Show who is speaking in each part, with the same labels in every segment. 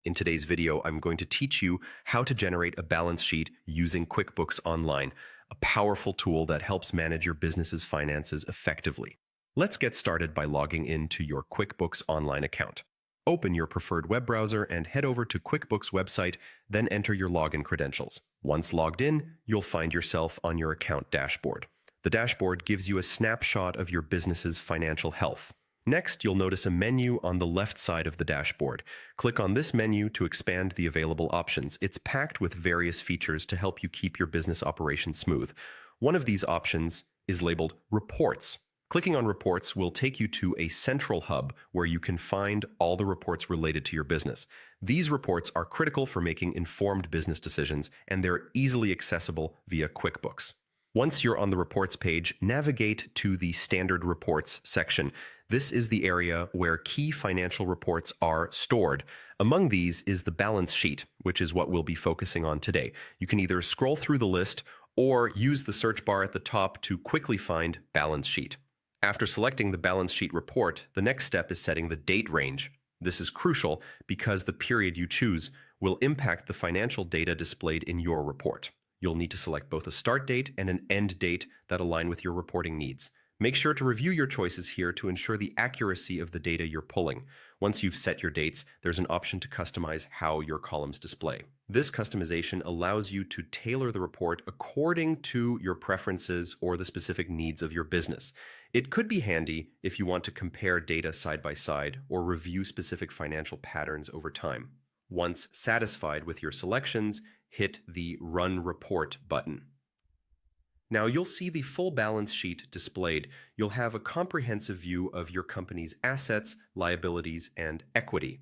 Speaker 1: In today's video, I'm going to teach you how to generate a balance sheet using QuickBooks Online, a powerful tool that helps manage your business's finances effectively. Let's get started by logging into your QuickBooks Online account. Open your preferred web browser and head over to QuickBooks website, then enter your login credentials. Once logged in, you'll find yourself on your account dashboard. The dashboard gives you a snapshot of your business's financial health. Next, you'll notice a menu on the left side of the dashboard. Click on this menu to expand the available options. It's packed with various features to help you keep your business operations smooth. One of these options is labeled Reports. Clicking on Reports will take you to a central hub where you can find all the reports related to your business. These reports are critical for making informed business decisions, and they're easily accessible via QuickBooks. Once you're on the reports page, navigate to the Standard Reports section. This is the area where key financial reports are stored. Among these is the balance sheet, which is what we'll be focusing on today. You can either scroll through the list or use the search bar at the top to quickly find balance sheet. After selecting the balance sheet report, the next step is setting the date range. This is crucial because the period you choose will impact the financial data displayed in your report. You'll need to select both a start date and an end date that align with your reporting needs. Make sure to review your choices here to ensure the accuracy of the data you're pulling. Once you've set your dates, there's an option to customize how your columns display. This customization allows you to tailor the report according to your preferences or the specific needs of your business. It could be handy if you want to compare data side by side or review specific financial patterns over time. Once satisfied with your selections, hit the Run Report button. Now you'll see the full balance sheet displayed. You'll have a comprehensive view of your company's assets, liabilities, and equity.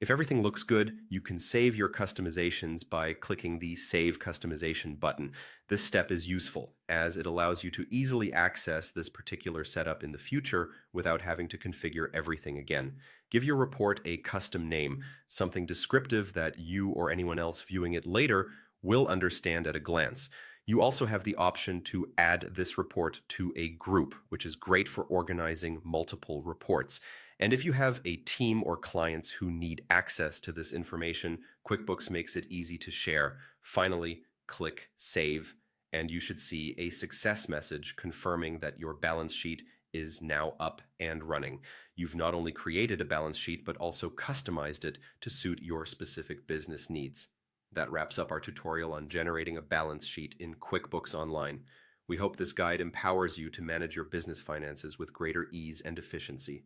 Speaker 1: If everything looks good, you can save your customizations by clicking the Save Customization button. This step is useful as it allows you to easily access this particular setup in the future without having to configure everything again. Give your report a custom name, something descriptive that you or anyone else viewing it later will understand at a glance. You also have the option to add this report to a group, which is great for organizing multiple reports. And if you have a team or clients who need access to this information, QuickBooks makes it easy to share. Finally, click Save, and you should see a success message confirming that your balance sheet is now up and running. You've not only created a balance sheet, but also customized it to suit your specific business needs. That wraps up our tutorial on generating a balance sheet in QuickBooks Online. We hope this guide empowers you to manage your business finances with greater ease and efficiency.